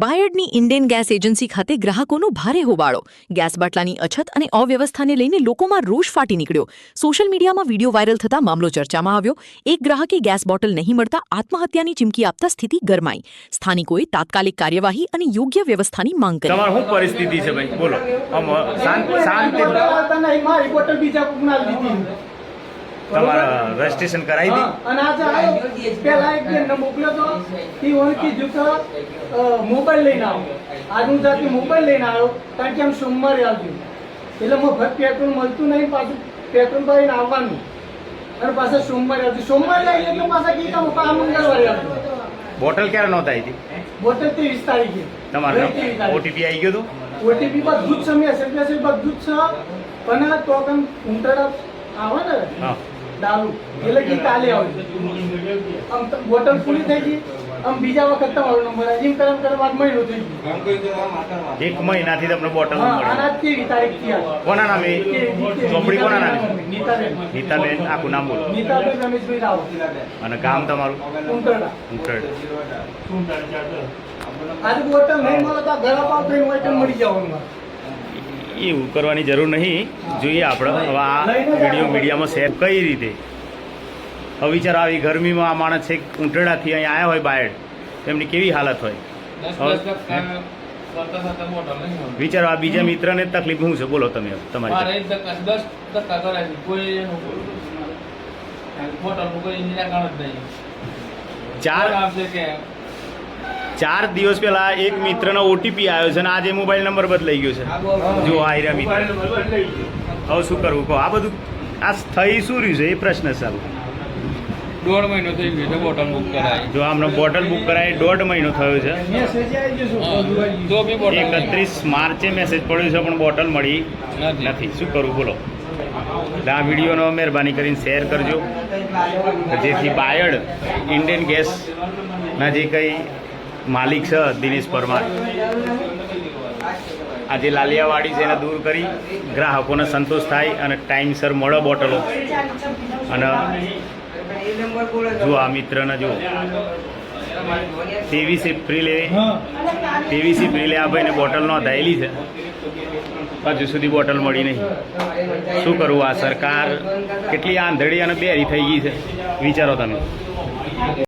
બાયડની Indian gas agency ખાતે ગ્રાહકોનો ભારે હોબાળો. ગેસ બાટલાની અછત અને અવ્યવસ્થાને લઈને લોકોમાં રોષ ફાટી નીકળ્યો. સોશિયલ મીડિયામાં વિડીયો વાયરલ થતા મામલો ચર્ચામાં આવ્યો. એક ગ્રાહકે ગેસ બોટલ નહીં મળતા આત્મહત્યાની ચીમકી આપતા સ્થિતિ ગરમાઈ. સ્થાનિકોએ તાત્કાલિક કાર્યવાહી અને યોગ્ય વ્યવસ્થાની માંગ કરી. તમારી શું પરિસ્થિતિ છે ભાઈ? બોલો. તમારા રજીસ્ટ્રેશન કરાવી હતી અને આજે આવ્યો પેલા એક બેનને મોકલ્યો તો એ ઓળખી જૂતો મોબાઈલ લઈને આવ્યો. આજનું જાતે મોબાઈલ લઈને આવ્યો કારણ કે આમ સોમવારે આવજો એટલે મફત પેટ્રોલ મળતું નહીં, પાછું પેટ્રોલ ભરીને આવવાનું અને પાછા સોમવારે આવજો. સોમવારે આવીએ એટલે પાછા કઈ કામ આ મંગળવારે આવજો. બોટલ ક્યારે નહોતા આવી હતી? બોટલ 23 તારીખે. તમારે ઓટીપી આવી ગયો હતો? ઓટીપી બધું જ છે, મેસેજ બધું જ છે. અને તો કેમ ઉંટડા આવે ને હા દારૂ એટલે કે કાલે આવે આમ બોટલ પૂરી થઈ ગઈ. આમ બીજા વખત તમારો નંબર આવે એમ કરમ વાત મહિનો થઈ ગયો. 1 મહિનાથી તમને બોટલ હા મળે. આના 23 તારીખથી આવે. કોના નામે? ચોપડી કોના નામે? નીતાબેન. નીતાબેન. આખું નામ બોલો. નીતાબેન રમેશભાઈ રાવ. અને ગામ તમારું? ઉંટડા. ઉંટરડા. આજે બોટલ નહીં મળે તો ઘર પાવ થઈને હોય તો મળી જવાનું. એવું કરવાની જરૂર નહીં. જોઈએ આપણે હવે આ વિડીયો મીડિયામાં શેર કઈ રીતે. હવે વિચારો આવી ગરમીમાં આ માણસ છે ઉંટરડાથી અહીં આવ્યા હોય બાયડ, એમની કેવી હાલત હોય. વિચારો આ બીજા મિત્રને તકલીફ શું છે? બોલો તમે તમારી. 4 દિવસ પહેલા એક મિત્રનો ઓટીપી આવ્યો છે અને આજે મોબાઈલ નંબર બદલાઈ ગયો છે. જો આયરા મિત્ર, હવે શું કરવું કહો? આ બધું આ થઈ શું રહ્યું છે એ પ્રશ્ન ચાલુ. 1.5 મહિનો થઈ ગયો છે બોટલ બુક કરાવી. જો આમને બોટલ બુક કરાવી 1.5 મહિનો થયો છે. મેસેજ આવી જશે તો બી બોટલ 31 માર્ચે મેસેજ પડ્યો છે પણ બોટલ મળી નથી. શું કરવું બોલો? આ વિડીયોનો મહેરબાની કરીને શેર કરજો જેથી બાયડ ઇન્ડિયન ગેસના જે કંઈ માલિક છે દિનેશ પરમાર, આ જે લાલિયાવાડી છે એને દૂર કરી ગ્રાહકોને સંતોષ થાય અને ટાઈમસર મળે બોટલો. અને જો આ મિત્રને જો 23 એપ્રિલે આ ભાઈને બોટલ નોંધાયેલી છે, હજુ સુધી બોટલ મળી નહીં. શું કરવું? આ સરકાર કેટલી આંધળી અને બેરી થઈ ગઈ છે વિચારો તમે.